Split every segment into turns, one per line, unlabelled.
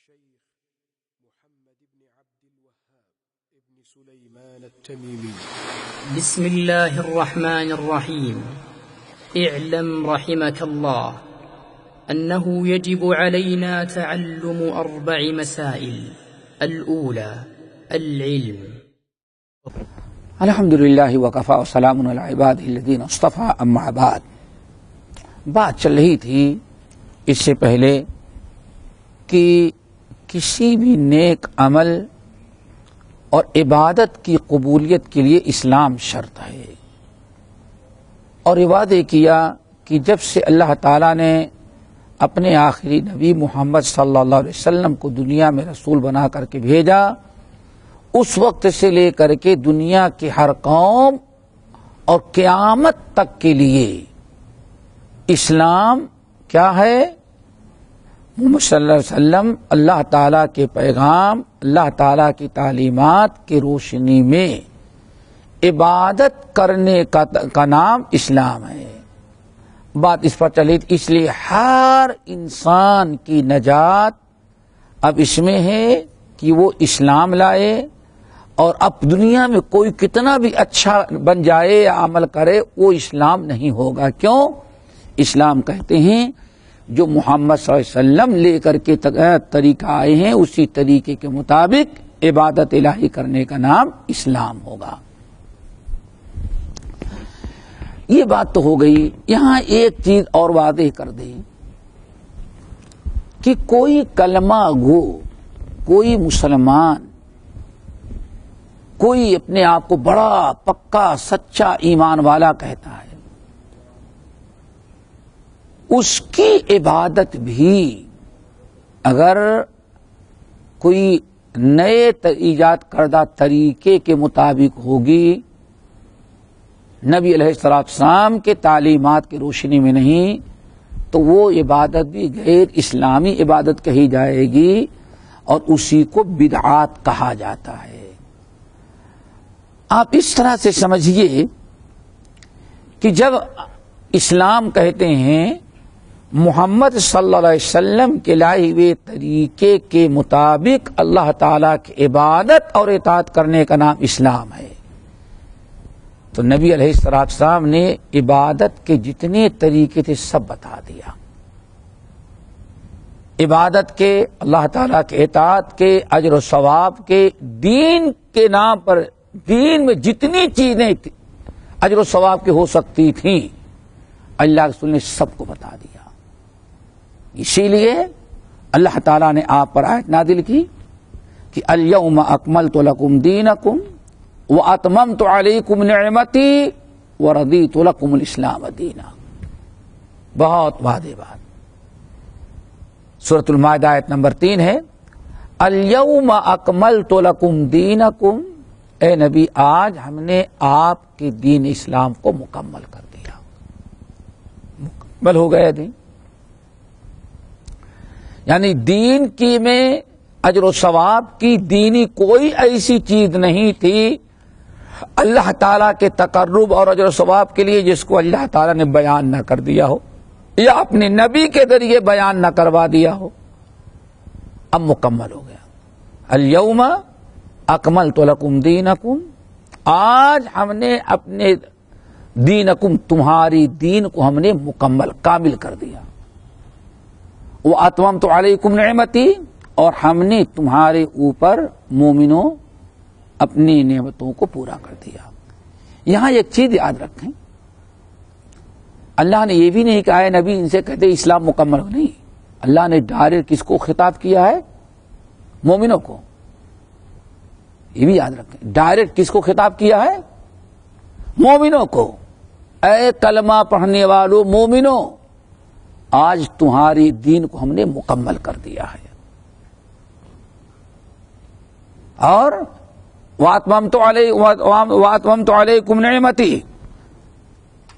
الشيخ محمد بن عبد الوهاب ابن سليمان التميمي.
بسم الله الرحمن الرحيم. اعلم رحمك الله أنه يجب علينا تعلم 4 مسائل. الأولى العلم.
الحمد للہ وکفا وسلام علی عبادہ الذین اصطفیٰ اما بعد. بات چل رہی تھی اس سے پہلے کہ کسی بھی نیک عمل اور عبادت کی قبولیت کے لیے اسلام شرط ہے، اور یہ وعدے کیا کہ جب سے اللہ تعالیٰ نے اپنے آخری نبی محمد صلی اللہ علیہ وسلم کو دنیا میں رسول بنا کر کے بھیجا، اس وقت سے لے کر کے دنیا کی ہر قوم اور قیامت تک کے لیے اسلام کیا ہے؟ محمد صلی اللہ علیہ وسلم اللہ تعالیٰ کے پیغام، اللہ تعالیٰ کی تعلیمات کی روشنی میں عبادت کرنے کا نام اسلام ہے. بات اس پر چلی، اس لیے ہر انسان کی نجات اب اس میں ہے کہ وہ اسلام لائے، اور اب دنیا میں کوئی کتنا بھی اچھا بن جائے یا عمل کرے وہ اسلام نہیں ہوگا. کیوں؟ اسلام کہتے ہیں جو محمد صلی اللہ علیہ وسلم لے کر کے طریقہ آئے ہیں اسی طریقے کے مطابق عبادت الہی کرنے کا نام اسلام ہوگا. یہ بات تو ہو گئی. یہاں ایک چیز اور واضح کر دیں کہ کوئی کلمہ گو، کوئی مسلمان، کوئی اپنے آپ کو بڑا پکا سچا ایمان والا کہتا ہے، اس کی عبادت بھی اگر کوئی نئے ایجاد کردہ طریقے کے مطابق ہوگی، نبی علیہ السلام کے تعلیمات کی روشنی میں نہیں، تو وہ عبادت بھی غیر اسلامی عبادت کہی جائے گی، اور اسی کو بدعات کہا جاتا ہے. آپ اس طرح سے سمجھیے کہ جب اسلام کہتے ہیں محمد صلی اللہ علیہ وسلم کے لائے ہوئے طریقے کے مطابق اللہ تعالیٰ کی عبادت اور اطاعت کرنے کا نام اسلام ہے، تو نبی علیہ السلام نے عبادت کے جتنے طریقے تھے سب بتا دیا. عبادت کے، اللہ تعالیٰ کے اطاعت کے، اجر و ثواب کے، دین کے نام پر دین میں جتنی چیزیں اجر و ثواب کی ہو سکتی تھیں اللہ کے رسول نے سب کو بتا دیا. اسی لیے اللہ تعالیٰ نے آپ پر آیت نازل کی کہ الیوم اکملت لکم دینکم واتممت علیکم نعمتی ورضیت لکم الاسلام دینا. بہت واضح بات. سورۃ المائدہ آیت نمبر 3 ہے، الیوم اکملت لکم دینکم، اے نبی آج ہم نے آپ کے دین اسلام کو مکمل کر دیا. مکمل ہو گیا دین، یعنی دین کی میں اجر و ثواب کی دینی کوئی ایسی چیز نہیں تھی اللہ تعالیٰ کے تقرب اور اجر و ثواب کے لیے جس کو اللہ تعالیٰ نے بیان نہ کر دیا ہو یا اپنے نبی کے ذریعے بیان نہ کروا دیا ہو. اب مکمل ہو گیا. الیوم اکملت لکم دینکم، آج ہم نے اپنے دینکم، تمہاری دین کو ہم نے مکمل کامل کر دیا. واتممت علیکم نعمتی، اور ہم نے تمہارے اوپر مومنوں اپنی نعمتوں کو پورا کر دیا. یہاں ایک چیز یاد رکھیں، اللہ نے یہ بھی نہیں کہا ہے نبی ان سے کہتے اسلام مکمل ہو، نہیں. اللہ نے ڈائریکٹ کس کو خطاب کیا ہے؟ مومنوں کو. یہ بھی یاد رکھیں، ڈائریکٹ کس کو خطاب کیا ہے؟ مومنوں کو. اے کلمہ پڑھنے والوں مومنوں، آج تمہاری دین کو ہم نے مکمل کر دیا ہے. اور واتممت علیکم نعمتی،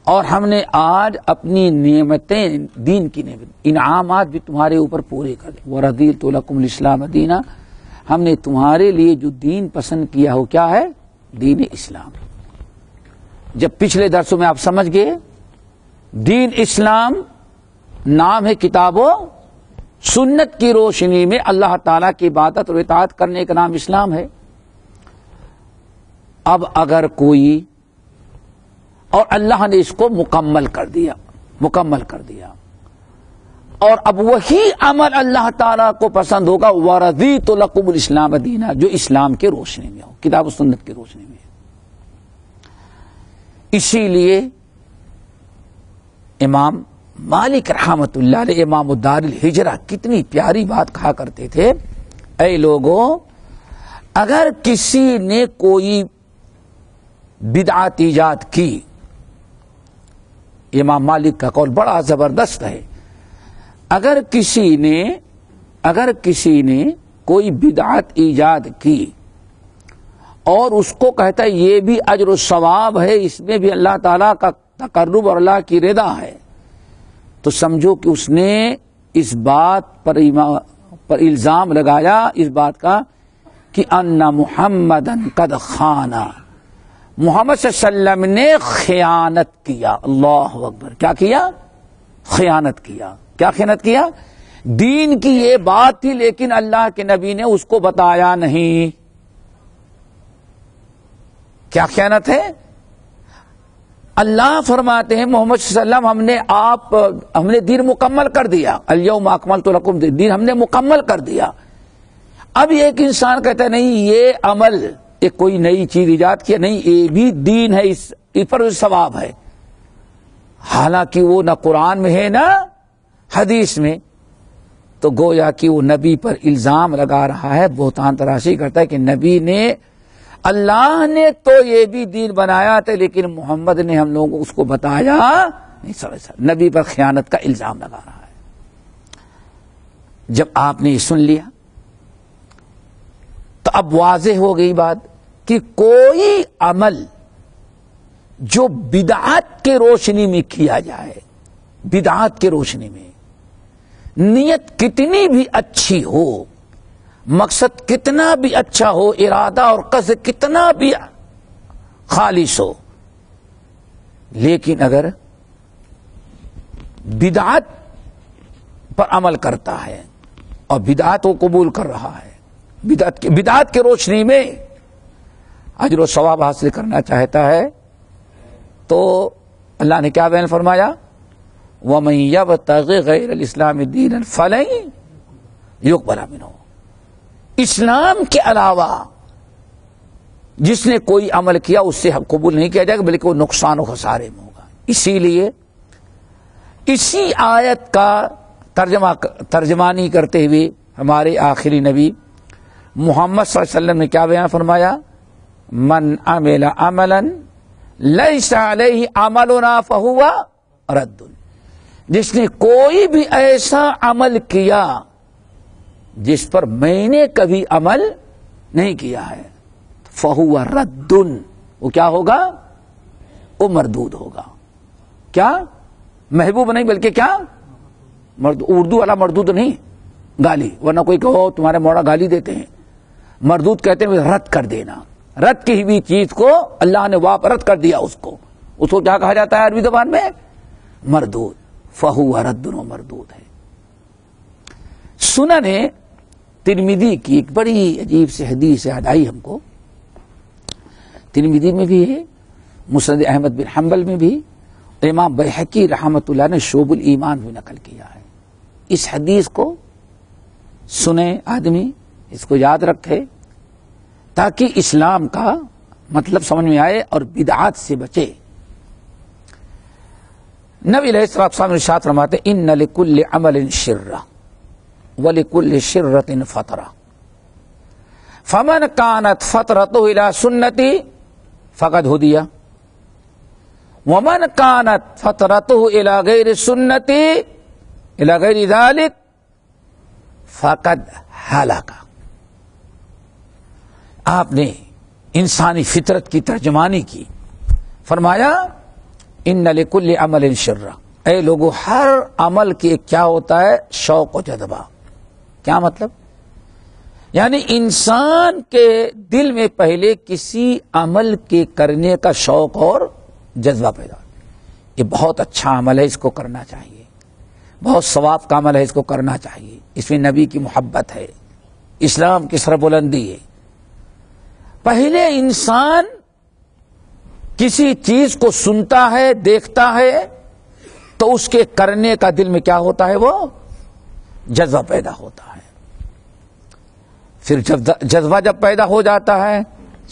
اور ہم نے آج اپنی نعمتیں، دین کی نعمت، انعامات بھی تمہارے اوپر پورے کر دیں. ورضیت لکم الاسلام دینا، ہم نے تمہارے لیے جو دین پسند کیا ہو کیا ہے؟ دین اسلام. جب پچھلے درسوں میں آپ سمجھ گئے دین اسلام نام ہے کتاب و سنت کی روشنی میں اللہ تعالیٰ کی عبادت اور اطاعت کرنے کا نام اسلام ہے۔ اب اگر کوئی، اور اللہ نے اس کو مکمل کر دیا، اور اب وہی عمل اللہ تعالیٰ کو پسند ہوگا، وَرَضِيتُ لَكُمُ الْإِسْلَامَ دِينًا، جو اسلام کی روشنی میں ہو، کتاب و سنت کی روشنی میں۔ اسی لیے امام مالک رحمت اللہ علیہ، امام دار الہجرہ، کتنی پیاری بات کہا کرتے تھے، اے لوگوں، اگر کسی نے کوئی بدعت ایجاد کی، امام مالک کا قول بڑا زبردست ہے، اگر کسی نے کوئی بدعت ایجاد کی اور اس کو کہتا ہے یہ بھی اجر و ثواب ہے، اس میں بھی اللہ تعالیٰ کا تقرب اور اللہ کی رضا ہے، تو سمجھو کہ اس نے اس بات پر الزام لگایا، اس بات کا کہ ان محمدن قد خانا، محمد صلی اللہ علیہ وسلم نے خیانت کیا۔ اللہ اکبر، کیا کیا؟ خیانت کیا۔ کیا خیانت کیا؟ دین کی یہ بات تھی لیکن اللہ کے نبی نے اس کو بتایا نہیں۔ کیا خیانت ہے؟ اللہ فرماتے ہیں محمد صلی اللہ علیہ وسلم ہم نے دین مکمل کر دیا، الیوم اکملت لکم، دین ہم نے مکمل کر دیا۔ اب ایک انسان کہتا ہے نہیں یہ عمل، ایک کوئی نئی چیز ایجاد کیا، نہیں یہ بھی دین ہے، اس پر ثواب ہے، حالانکہ وہ نہ قرآن میں ہے نہ حدیث میں، تو گویا کہ وہ نبی پر الزام لگا رہا ہے، بہتان تراشی کرتا ہے کہ نبی نے، اللہ نے تو یہ بھی دین بنایا تھا لیکن محمد نے ہم لوگوں کو اس کو بتایا نہیں، نبی پر خیانت کا الزام لگا رہا ہے۔ جب آپ نے یہ سن لیا تو اب واضح ہو گئی بات کہ کوئی عمل جو بدعات کے روشنی میں کیا جائے، بدعات کے روشنی میں، نیت کتنی بھی اچھی ہو، مقصد کتنا بھی اچھا ہو، ارادہ اور قصد کتنا بھی خالص ہو، لیکن اگر بدعت پر عمل کرتا ہے اور بدعت کو قبول کر رہا ہے، بدعت کی روشنی میں اجر و ثواب حاصل کرنا چاہتا ہے، تو اللہ نے کیا بیان فرمایا؟ وَمَن يَبْتَغِ غَيْرَ الْإِسْلَامِ دِينًا فَلَن يُقْبَلَ مِنْهُ، اسلام کے علاوہ جس نے کوئی عمل کیا اس سے قبول نہیں کیا جائے گا، بلکہ وہ نقصان و خسارے میں ہوگا۔ اسی لیے اسی آیت کا ترجمانی کرتے ہوئے ہمارے آخری نبی محمد صلی اللہ علیہ وسلم نے کیا بیان فرمایا؟ من عمل عملا لیس علیہ عملنا فہو رد، جس نے کوئی بھی ایسا عمل کیا جس پر میں نے کبھی عمل نہیں کیا ہے، فہو رد، وہ کیا ہوگا؟ وہ مردود ہوگا۔ کیا؟ محبوب نہیں بلکہ کیا؟ اردو والا مردود نہیں، گالی، ورنہ کوئی کہو تمہارے موڑا گالی دیتے ہیں، مردود کہتے ہیں رد کر دینا، رد کی ہوئی چیز کو اللہ نے رد کر دیا، اس کو کیا کہا جاتا ہے عربی زبان میں؟ مردود، فہو رد، مردود ہے۔ سنن ترمذی کی ایک بڑی عجیب سی حدیث یاد آئی ہم کو، ترمذی میں بھی ہے، مسند احمد بن حنبل میں بھی، امام بیہقی رحمۃ اللہ نے شعب الایمان بھی نقل کیا ہے۔ اس حدیث کو سنے آدمی، اس کو یاد رکھے تاکہ اسلام کا مطلب سمجھ میں آئے اور بدعات سے بچے۔ نبی علیہ الصلوۃ والسلام ارشاد فرماتے ہیں ان لکل عمل شرہ ولکل شرۃ فترہ فمن کانت فترتہ الی سنتی فقد ہدی ومن کانت فترتہ الی غیر سنتی الی غیر ذلک فقد ہلک۔ آپ نے انسانی فطرت کی ترجمانی کی، فرمایا ان لکل عمل شرہ، اے لوگوں ہر عمل کے کیا ہوتا ہے؟ شوق و جذبہ۔ کیا مطلب؟ یعنی انسان کے دل میں پہلے کسی عمل کے کرنے کا شوق اور جذبہ پیدا، یہ بہت اچھا عمل ہے، اس کو کرنا چاہیے، بہت ثواب کا عمل ہے، اس کو کرنا چاہیے، اس میں نبی کی محبت ہے، اسلام کی سربلندی ہے۔ پہلے انسان کسی چیز کو سنتا ہے، دیکھتا ہے، تو اس کے کرنے کا دل میں کیا ہوتا ہے؟ وہ جذبہ پیدا ہوتا ہے۔ پھر جذبہ جب پیدا ہو جاتا ہے،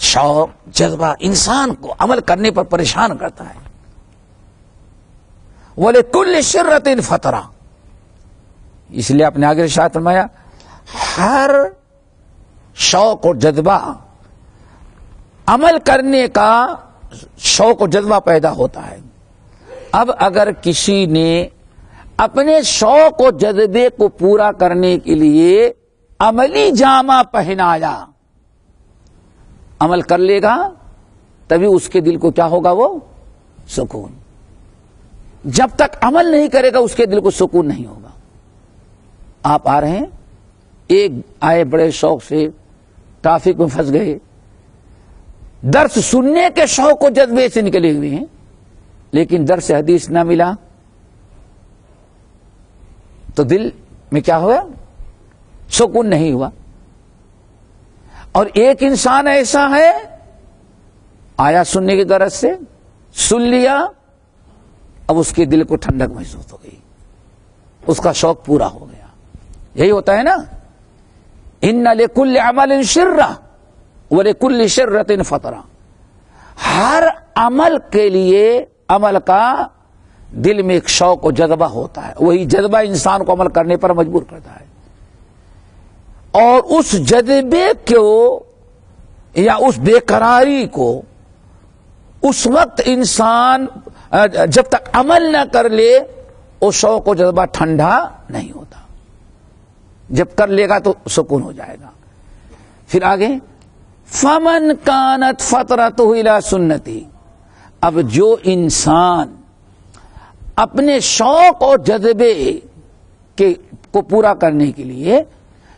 شوق، جذبہ انسان کو عمل کرنے پر پریشان کرتا ہے۔ وَلِكُلِّ شِرَّةٍ فَتْرَةٌ، اس لیے اپنے آگے ارشاد فرمایا ہر شوق اور جذبہ، عمل کرنے کا شوق اور جذبہ پیدا ہوتا ہے۔ اب اگر کسی نے اپنے شوق و جذبے کو پورا کرنے کے لیے عملی جامہ پہنایا، عمل کر لے گا تبھی اس کے دل کو کیا ہوگا؟ وہ سکون۔ جب تک عمل نہیں کرے گا اس کے دل کو سکون نہیں ہوگا۔ آپ آ رہے ہیں، ایک آئے بڑے شوق سے، ٹریفک میں پھنس گئے، درس سننے کے شوق و جذبے سے نکلے ہوئے ہیں، لیکن درس حدیث نہ ملا تو دل میں کیا ہوا؟ سکون نہیں ہوا۔ اور ایک انسان ایسا ہے، آیا سننے کی غرض سے، سن لیا، اب اس کے دل کو ٹھنڈک محسوس ہو گئی، اس کا شوق پورا ہو گیا۔ یہی ہوتا ہے نا، ان لکل عمل شرہ ولکل شرۃ فترہ، ہر عمل کے لیے عمل کا دل میں ایک شوق و جذبہ ہوتا ہے، وہی جذبہ انسان کو عمل کرنے پر مجبور کرتا ہے۔ اور اس جذبے کو یا اس بے قراری کو اس وقت انسان جب تک عمل نہ کر لے وہ شوق و جذبہ ٹھنڈا نہیں ہوتا، جب کر لے گا تو سکون ہو جائے گا۔ پھر آگے فمن کانت فطرتہ الی سنتی، اب جو انسان اپنے شوق اور جذبے کو پورا کرنے کے لیے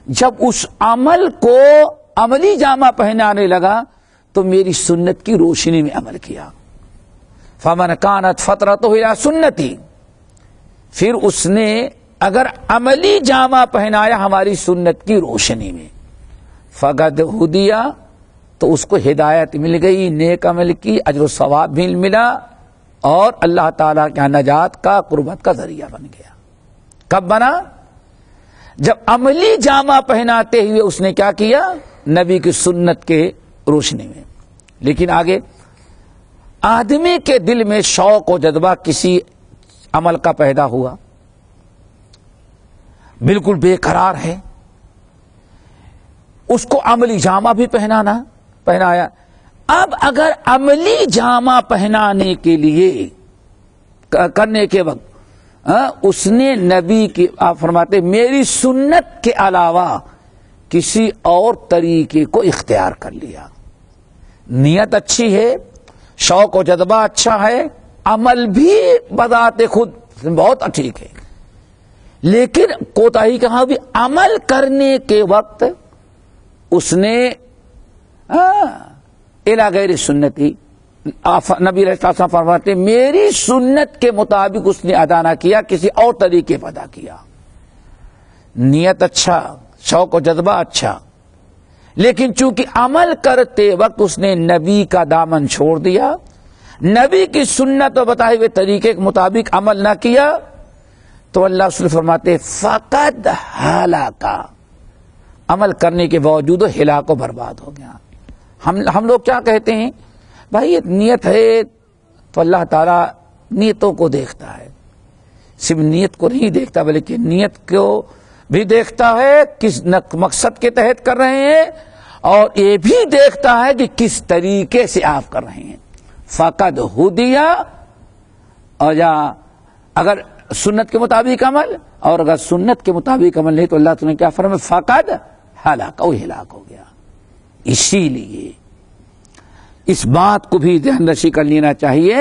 جب اس عمل کو عملی جامہ پہنانے لگا تو میری سنت کی روشنی میں عمل کیا، فمن کانت فطرتہ الی سنتی، پھر اس نے اگر عملی جامہ پہنایا ہماری سنت کی روشنی میں، فقد ہدیہ، تو اس کو ہدایت مل گئی، نیک عمل کی اجر و ثواب بھی ملا، اور اللہ تعالیٰ کے نجات کا قربت کا ذریعہ بن گیا۔ کب بنا؟ جب عملی جامہ پہناتے ہوئے اس نے کیا کیا؟ نبی کی سنت کے روشنی میں۔ لیکن آگے آدمی کے دل میں شوق و جذبہ کسی عمل کا پیدا ہوا، بالکل بے قرار ہے، اس کو عملی جامہ بھی پہنایا۔ اب اگر عملی جامہ پہنانے کے لیے کرنے کے وقت اس نے نبی کی، آپ فرماتے میری سنت کے علاوہ کسی اور طریقے کو اختیار کر لیا، نیت اچھی ہے، شوق و جذبہ اچھا ہے، عمل بھی بذات خود بہت ٹھیک ہے، لیکن کوتاہی کہاں بھی عمل کرنے کے وقت اس نے الی غیر سنتی، نبی علیہ السلام فرماتے میری سنت کے مطابق اس نے ادا نہ کیا، کسی اور طریقے پر ادا کیا، نیت اچھا، شوق و جذبہ اچھا، لیکن چونکہ عمل کرتے وقت اس نے نبی کا دامن چھوڑ دیا، نبی کی سنت و بتائے ہوئے طریقے کے مطابق عمل نہ کیا، تو اللہ رسول فرماتے فقد ہلاکا، عمل کرنے کے باوجود ہلاک و برباد ہو گیا۔ ہم لوگ کیا کہتے ہیں؟ بھائی یہ نیت ہے تو اللہ تعالیٰ نیتوں کو دیکھتا ہے، صرف نیت کو نہیں دیکھتا بلکہ نیت کو بھی دیکھتا ہے، کس مقصد کے تحت کر رہے ہیں، اور یہ بھی دیکھتا ہے کہ کس طریقے سے آپ کر رہے ہیں۔ فقد ہدیہ، اور یا اگر سنت کے مطابق عمل، اور اگر سنت کے مطابق عمل نہیں تو اللہ تعالیٰ نے کیا فرمایا؟ فقد ہلاک، وہ ہلاک ہو گیا۔ اسی لیے اس بات کو بھی ذہن نشی کر لینا چاہیے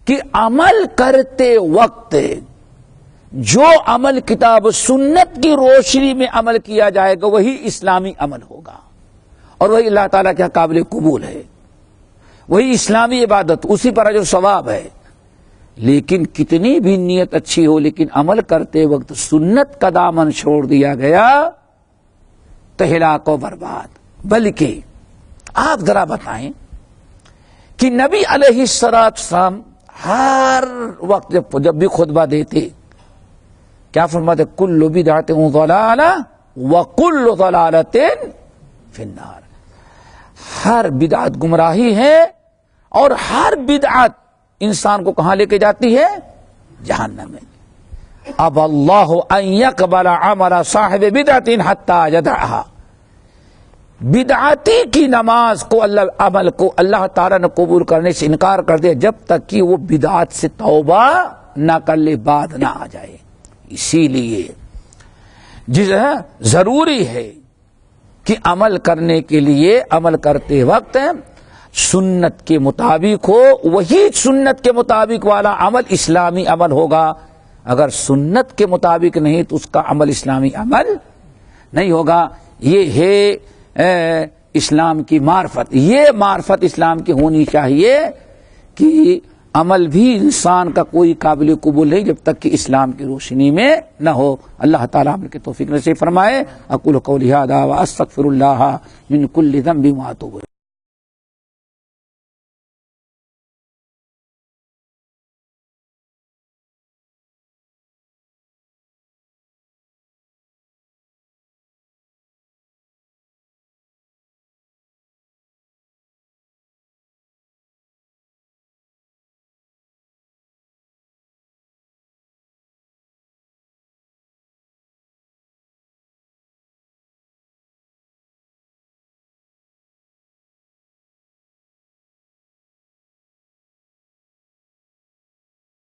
کہ عمل کرتے وقت جو عمل کتاب سنت کی روشنی میں عمل کیا جائے گا وہی اسلامی عمل ہوگا، اور وہی اللہ تعالیٰ کے قابل قبول ہے، وہی اسلامی عبادت، اسی پر اجر ثواب ہے۔ لیکن کتنی بھی نیت اچھی ہو لیکن عمل کرتے وقت سنت کا دامن چھوڑ دیا گیا تو ہلاک و برباد۔ بلکہ آپ ذرا بتائیں کہ نبی علیہ السلام ہر وقت جب بھی خطبہ دیتے کیا فرماتے؟ کل بدعۃ ضلالہ وکل ضلالۃ فی النار، ہر بدعت گمراہی ہے اور ہر بدعت انسان کو کہاں لے کے جاتی ہے؟ جہنم میں۔ اب اللہ ان یقبل عمل صاحب بدعت حتی یدعها، بدعتی کی نماز کو عمل کو اللہ تعالیٰ نے قبول کرنے سے انکار کر دیا جب تک کہ وہ بدعت سے توبہ نہ کر لے، بعد نہ آ جائے۔ اسی لیے ضروری ہے کہ عمل کرنے کے لیے عمل کرتے وقت سنت کے مطابق ہو، وہی سنت کے مطابق والا عمل اسلامی عمل ہوگا۔ اگر سنت کے مطابق نہیں تو اس کا عمل اسلامی عمل نہیں ہوگا۔ یہ ہے اسلام کی معرفت، یہ معرفت اسلام کی ہونی چاہیے کہ عمل بھی انسان کا کوئی قابل قبول نہیں جب تک کہ اسلام کی روشنی میں نہ ہو۔ اللہ تعالیٰ عمل کی توفیق نصیب فرمائے۔ اقول قولی ھذا واستغفر اللہ من کل ذنب واتوب الیہ۔